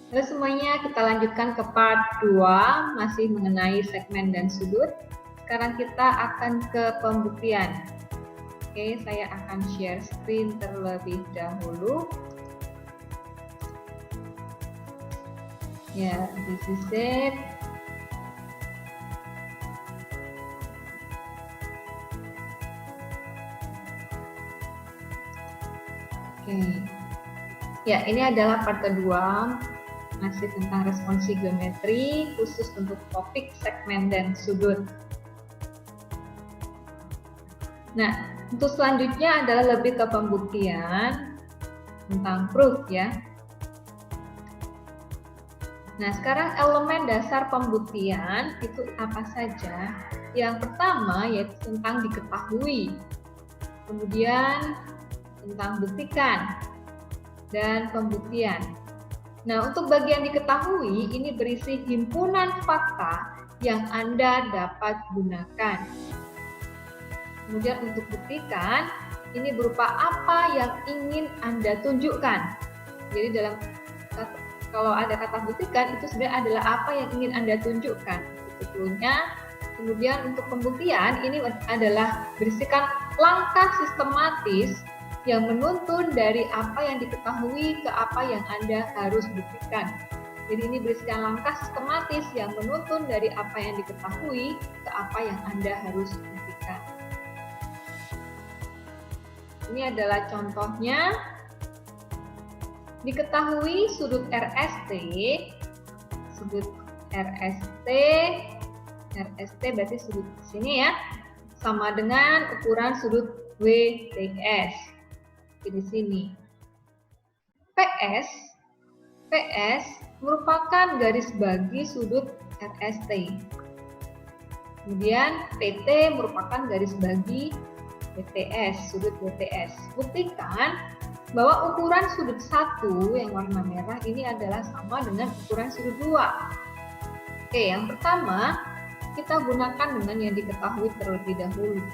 Halo semuanya, kita lanjutkan ke part 2, masih mengenai segmen dan sudut. Sekarang kita akan ke pembuktian. Oke, saya akan share screen terlebih dahulu. Ya, this is it. Oke. Ya, ini adalah part kedua, masih tentang responsi geometri, khusus untuk topik segmen dan sudut. Nah, untuk selanjutnya adalah lebih ke pembuktian tentang proof ya. Nah, sekarang elemen dasar pembuktian itu apa saja? Yang pertama yaitu tentang diketahui, kemudian tentang buktikan, dan pembuktian. Nah, untuk bagian diketahui ini berisi himpunan fakta yang Anda dapat gunakan. Kemudian untuk buktikan, ini berupa apa yang ingin Anda tunjukkan. Jadi dalam kalau ada kata buktikan itu sebenarnya adalah apa yang ingin Anda tunjukkan. Sebetulnya, kemudian untuk pembuktian ini adalah berisikan langkah sistematis yang menuntun dari apa yang diketahui ke apa yang Anda harus buktikan. Jadi ini berisikan langkah sistematis yang menuntun dari apa yang diketahui ke apa yang Anda harus buktikan. Ini adalah contohnya. Diketahui sudut RST berarti sudut sini ya, sama dengan ukuran sudut WTS di sini. PS merupakan garis bagi sudut RST. Kemudian PT merupakan garis bagi WTS, sudut WTS. Buktikan bahwa ukuran sudut 1 yang warna merah ini adalah sama dengan ukuran sudut 2. Oke, yang pertama kita gunakan dengan yang diketahui terlebih dahulu,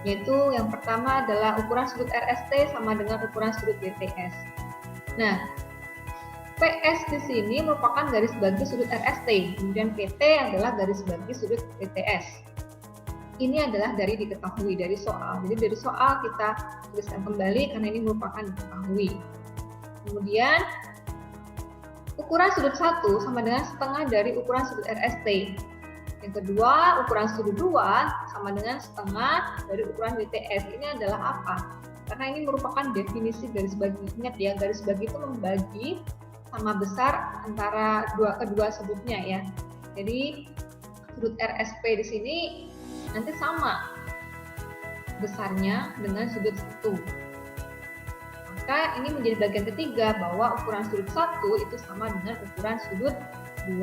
yaitu yang pertama adalah ukuran sudut RST sama dengan ukuran sudut WTS. Nah, PS di sini merupakan garis bagi sudut RST, kemudian PT adalah garis bagi sudut WTS. Ini adalah dari diketahui, dari soal. Jadi dari soal kita tuliskan kembali karena ini merupakan diketahui. Kemudian ukuran sudut 1 sama dengan setengah dari ukuran sudut RST. Yang kedua, ukuran sudut 2 sama dengan setengah dari ukuran WTS. Ini adalah apa? Karena ini merupakan definisi garis bagi. Ingat ya, garis bagi itu membagi sama besar antara kedua sudutnya ya. Jadi sudut RSP di sini nanti sama besarnya dengan sudut 1. Maka ini menjadi bagian ketiga bahwa ukuran sudut 1 itu sama dengan ukuran sudut 2.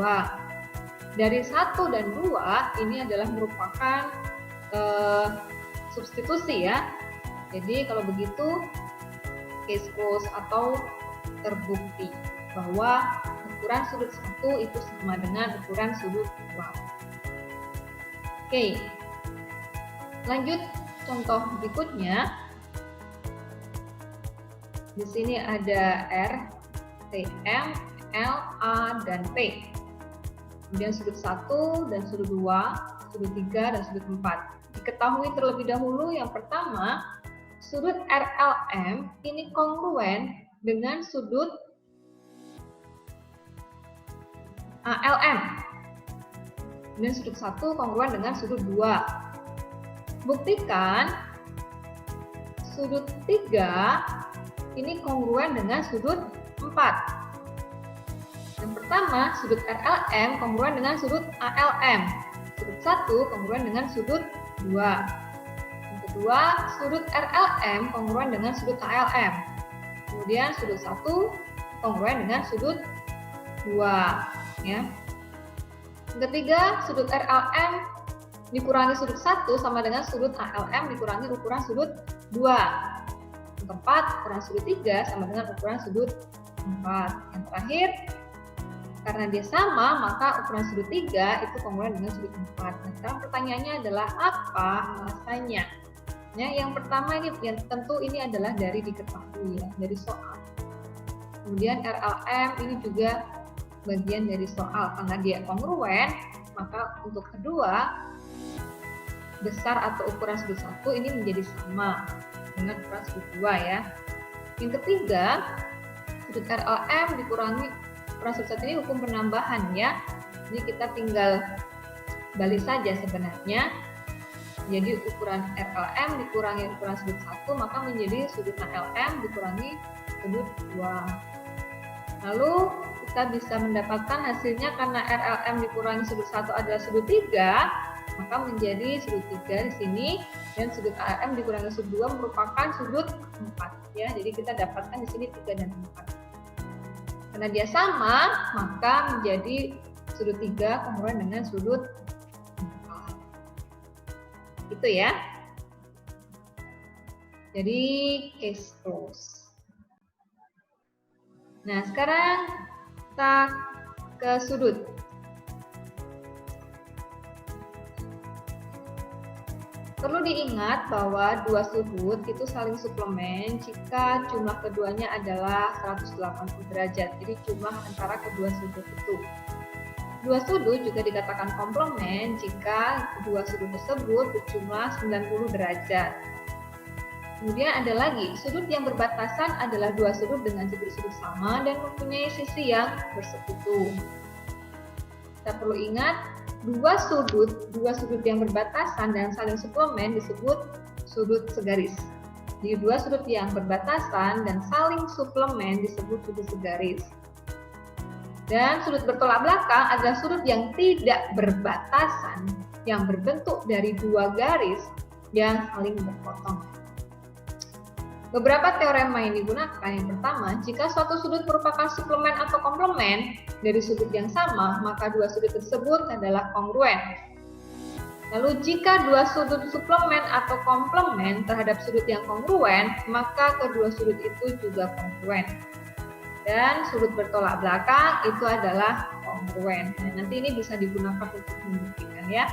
Dari 1 dan 2 ini adalah merupakan substitusi ya. Jadi kalau begitu case closed atau terbukti bahwa ukuran sudut 1 itu sama dengan ukuran sudut 2. Oke. Lanjut contoh berikutnya. Di sini ada R, T, M, L, A, dan P. Kemudian sudut 1 dan sudut 2, sudut 3 dan sudut 4. Diketahui terlebih dahulu yang pertama, sudut RLM ini kongruen dengan sudut ALM. Kemudian sudut 1 kongruen dengan sudut 2. Buktikan sudut 3 ini kongruen dengan sudut 4. Yang pertama, sudut RLM kongruen dengan sudut ALM. Sudut 1 kongruen dengan sudut 2. Yang kedua, sudut RLM kongruen dengan sudut ALM. Kemudian sudut 1 kongruen dengan sudut 2. Ya. Yang ketiga, sudut RLM dikurangi sudut 1 sama dengan sudut ALM dikurangi ukuran sudut 2. Yang keempat, ukuran sudut 3 sama dengan ukuran sudut 4. Yang terakhir, karena dia sama, maka ukuran sudut 3 itu kongruen dengan sudut 4. Nah, sekarang pertanyaannya adalah apa alasannya? Ya, yang pertama ini yang tentu ini adalah dari diketahui ya, dari soal. Kemudian RLM ini juga bagian dari soal. Karena dia kongruen, maka untuk kedua, besar atau ukuran sudut 1 ini menjadi sama dengan ukuran sudut 2 ya. Yang ketiga, sudut RLM dikurangi ukuran sudut 1 ini hukum penambahan ya. Jadi kita tinggal balik saja sebenarnya. Jadi ukuran RLM dikurangi ukuran sudut 1, maka menjadi sudut LM dikurangi sudut 2. Lalu kita bisa mendapatkan hasilnya karena RLM dikurangi sudut 1 adalah sudut 3, maka menjadi sudut 3 di sini, dan sudut LM dikurangi sudut 2 merupakan sudut 4 ya. Jadi kita dapatkan di sini 3 dan 4. Karena dia sama, maka menjadi sudut 3 kongruen dengan sudut 4. Itu ya. Jadi case close. Nah, sekarang kita ke sudut. Perlu diingat bahwa dua sudut itu saling suplemen jika jumlah keduanya adalah 180 derajat. Jadi jumlah antara kedua sudut itu. Dua sudut juga dikatakan komplement jika kedua sudut tersebut berjumlah 90 derajat. Kemudian ada lagi, sudut yang berbatasan adalah dua sudut dengan sudut-sudut sama dan mempunyai sisi yang bersekutu. Kita perlu ingat, dua sudut yang berbatasan dan saling suplemen disebut sudut segaris. Jadi dua sudut yang berbatasan dan saling suplemen disebut sudut segaris. Dan sudut bertolak belakang adalah sudut yang tidak berbatasan, yang berbentuk dari dua garis yang saling berpotong. Beberapa teorema yang digunakan, yang pertama, jika suatu sudut merupakan suplemen atau komplement dari sudut yang sama, maka dua sudut tersebut adalah kongruen. Lalu jika dua sudut suplemen atau komplement terhadap sudut yang kongruen, maka kedua sudut itu juga kongruen. Dan sudut bertolak belakang itu adalah kongruen. Nah, nanti ini bisa digunakan untuk membuktikan ya.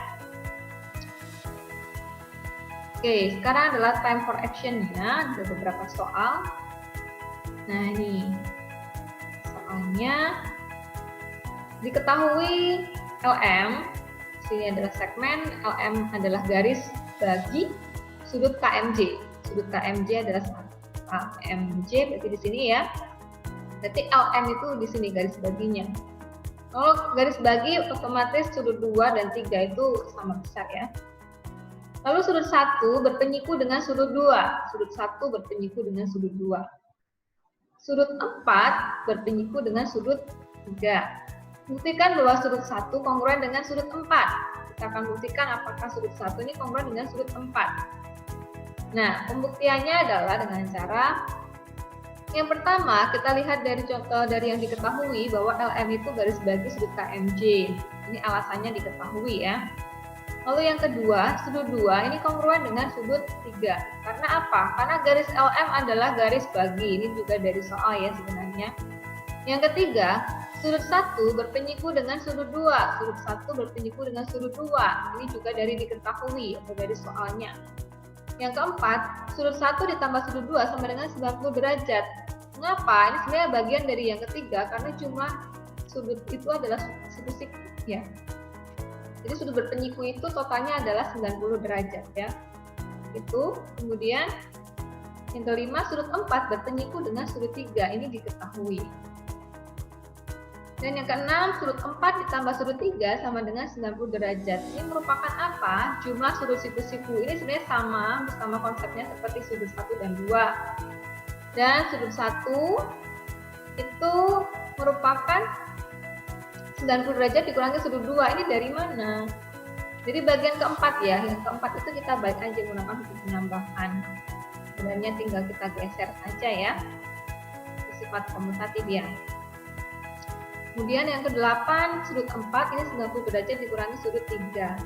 Oke, sekarang adalah time for action-nya. Ada beberapa soal. Nah, ini soalnya diketahui LM, sini adalah segmen, LM adalah garis bagi sudut KMJ. Sudut KMJ adalah KMJ, berarti di sini ya. Berarti LM itu di sini garis baginya. Kalau garis bagi otomatis sudut 2 dan 3 itu sama besar ya. Lalu sudut 1 berpenyiku dengan sudut 2. Sudut 1 berpenyiku dengan sudut 2. Sudut 4 berpenyiku dengan sudut 3. Buktikan bahwa sudut 1 kongruen dengan sudut 4. Kita akan buktikan apakah sudut 1 ini kongruen dengan sudut 4. Nah, pembuktiannya adalah dengan cara yang pertama, kita lihat dari contoh dari yang diketahui bahwa LM itu garis bagi sudut KMJ. Ini alasannya diketahui ya. Lalu yang kedua, sudut 2 ini kongruen dengan sudut 3. Karena apa? Karena garis LM adalah garis bagi. Ini juga dari soal ya sebenarnya. Yang ketiga, sudut 1 berpenyiku dengan sudut 2. Sudut 1 berpenyiku dengan sudut 2. Ini juga dari diketahui atau dari soalnya. Yang keempat, sudut 1 ditambah sudut 2 sama dengan 90 derajat. Mengapa? Ini sebenarnya bagian dari yang ketiga karena jumlah sudut itu adalah sudut siku ya. Jadi sudut berpenyiku itu totalnya adalah 90 derajat ya. Itu. Kemudian yang kelima, sudut 4 berpenyiku dengan sudut 3. Ini diketahui. Dan yang keenam, sudut 4 ditambah sudut 3 sama dengan 90 derajat. Ini merupakan apa? Jumlah sudut siku-siku. Ini sebenarnya sama konsepnya seperti sudut 1 dan 2. Dan sudut 1 itu merupakan 90 derajat dikurangi sudut 2. Ini dari mana? Jadi bagian keempat ya. Yang keempat itu kita balik aja menggunakan hukum penambahan. Sebenarnya tinggal kita geser saja ya. Sifat komutatif ya. Kemudian yang ke-8, sudut 4 ini 90 derajat dikurangi sudut 3.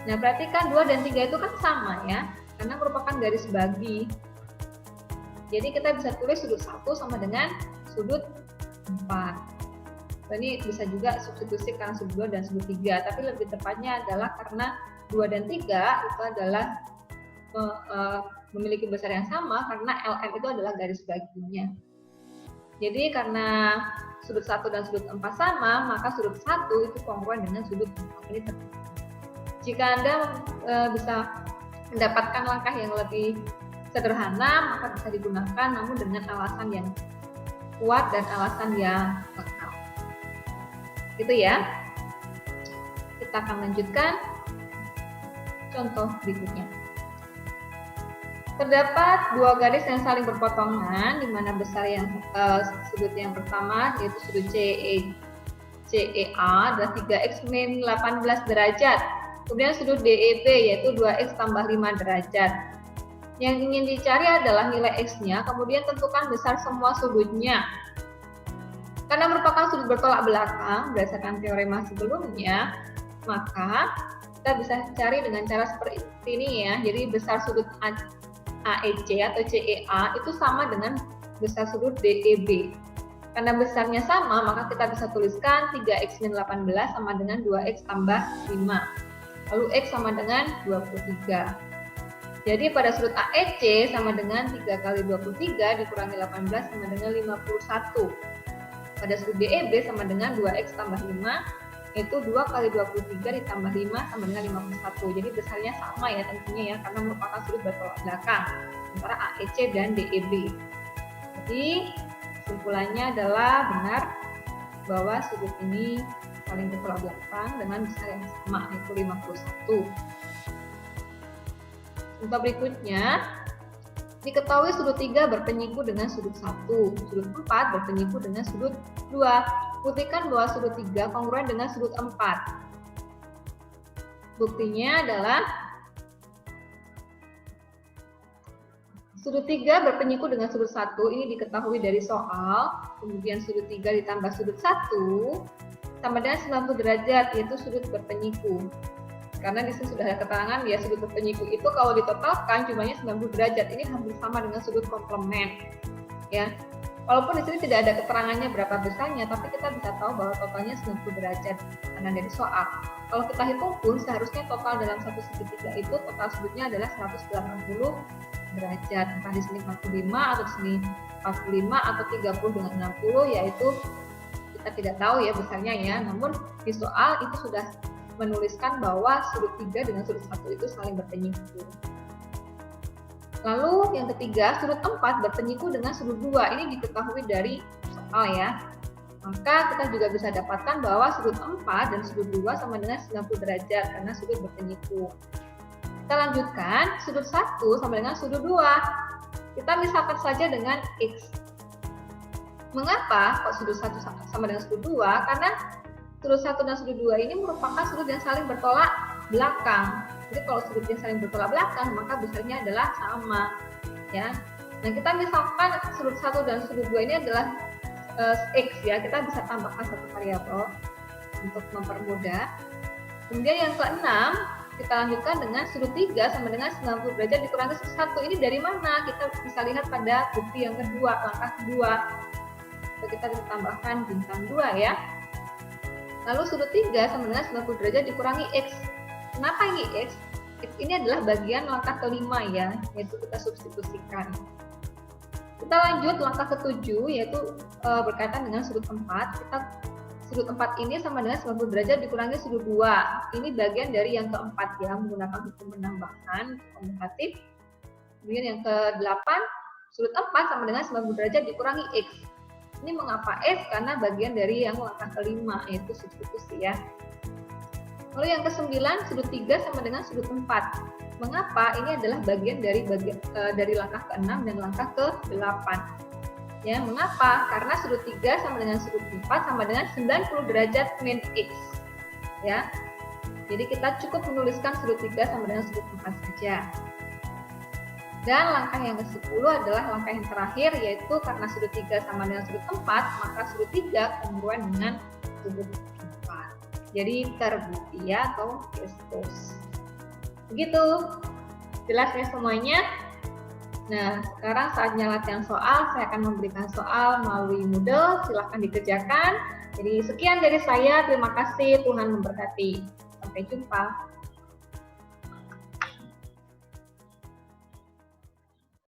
Nah, perhatikan 2 dan 3 itu kan sama ya, karena merupakan garis bagi. Jadi kita bisa tulis sudut 1 sama dengan sudut 4. Ini bisa juga substitusi karena sudut 2 dan sudut 3, tapi lebih tepatnya adalah karena 2 dan 3 itu adalah memiliki besar yang sama karena LM itu adalah garis baginya. Jadi karena sudut 1 dan sudut 4 sama, maka sudut 1 itu kongruen dengan sudut 4 ini tertentu. Jika Anda bisa mendapatkan langkah yang lebih sederhana, maka bisa digunakan namun dengan alasan yang kuat dan alasan yang lengkap. Gitu ya. Kita akan lanjutkan contoh berikutnya. Terdapat dua garis yang saling berpotongan, di mana besar yang sudut yang pertama yaitu sudut CEA adalah 3x min 18 derajat. Kemudian sudut DEB yaitu 2x tambah 5 derajat. Yang ingin dicari adalah nilai x-nya, kemudian tentukan besar semua sudutnya. Karena merupakan sudut bertolak belakang berdasarkan teorema sebelumnya, maka kita bisa cari dengan cara seperti ini ya. Jadi besar sudut AEC atau CEA itu sama dengan besar sudut DEB. Karena besarnya sama, maka kita bisa tuliskan 3x min 18 sama dengan 2x tambah 5. Lalu x sama dengan 23. Jadi pada sudut AEC sama dengan 3 kali 23 dikurangi 18 sama dengan 51. Pada sudut DEB sama dengan 2x tambah 5, yaitu 2 kali 23 ditambah 5 sama dengan 51. Jadi besarnya sama ya tentunya ya, karena merupakan sudut bertolak belakang antara AEC dan DEB. Jadi kesimpulannya adalah benar bahwa sudut ini saling bertolak belakang dengan besar yang sama, yaitu 51. Contoh berikutnya, diketahui sudut 3 berpenyiku dengan sudut 1, sudut 4 berpenyiku dengan sudut 2. Buktikan bahwa sudut 3 kongruen dengan sudut 4. Buktinya adalah sudut 3 berpenyiku dengan sudut 1, ini diketahui dari soal. Kemudian sudut 3 ditambah sudut 1 sama dengan 90 derajat, yaitu sudut berpenyiku. Karena di sini sudah ada keterangan ya, sudut berpenyiku itu kalau ditotalkan jumlahnya 90 derajat. Ini hampir sama dengan sudut komplement. Ya. Walaupun di sini tidak ada keterangannya berapa besarnya, tapi kita bisa tahu bahwa totalnya 90 derajat karena dari soal. Kalau kita hitung pun seharusnya total dalam satu segitiga itu total sudutnya adalah 180 derajat. Entah di sini 45 atau di sini 45 atau 30 dengan 60, yaitu kita tidak tahu ya besarnya ya. Namun di soal itu sudah menuliskan bahwa sudut 3 dengan sudut 1 itu saling berpenyiku. Lalu yang ketiga, sudut 4 berpenyiku dengan sudut 2. Ini diketahui dari soal ya. Maka kita juga bisa dapatkan bahwa sudut 4 dan sudut 2 sama dengan 90 derajat karena sudut berpenyiku. Kita lanjutkan, sudut 1 sama dengan sudut 2. Kita misalkan saja dengan X. Mengapa kok sudut 1 sama dengan sudut 2? Karena sudut 1 dan sudut 2 ini merupakan sudut yang saling bertolak belakang. Jadi kalau sudut yang saling bertolak belakang, maka besarnya adalah sama. Ya. Nah, kita misalkan sudut 1 dan sudut 2 ini adalah X ya. Kita bisa tambahkan satu variabel untuk mempermudah. Kemudian yang keenam, kita lanjutkan dengan sudut 3 sama dengan 90 derajat dikurangi sudut 1. Ini dari mana? Kita bisa lihat pada bukti yang kedua, langkah kedua. So, kita bisa tambahkan bintang 2 ya. Lalu sudut 3 sama dengan 90 derajat dikurangi X. Kenapa ini X? X ini adalah bagian langkah kelima ya, yaitu kita substitusikan. Kita lanjut langkah ketujuh, yaitu berkaitan dengan sudut 4. Sudut 4 ini sama dengan 90 derajat dikurangi sudut 2. Ini bagian dari yang keempat ya, menggunakan hukum penambahan komutatif. Kemudian yang ke-8, sudut 4 sama dengan 90 derajat dikurangi X. Ini mengapa X? Karena bagian dari yang langkah kelima, yaitu substitusi ya. Lalu yang ke-9, sudut 3 sama dengan sudut 4. Mengapa? Ini adalah bagian dari langkah ke-6 dan langkah ke-8. Ya, mengapa? Karena sudut 3 sama dengan sudut 4 sama dengan 90 derajat min X. Ya. Jadi kita cukup menuliskan sudut 3 sama dengan sudut 4 saja. Dan langkah yang ke-10 adalah langkah yang terakhir, yaitu karena sudut 3 sama dengan sudut 4, maka sudut 3 kongruen dengan sudut 4. Jadi terbukti ya, atau expose. Begitu. Jelas ya semuanya? Nah, sekarang saatnya latihan soal. Saya akan memberikan soal melalui Moodle. Silahkan dikerjakan. Jadi sekian dari saya. Terima kasih. Tuhan memberkati. Sampai jumpa.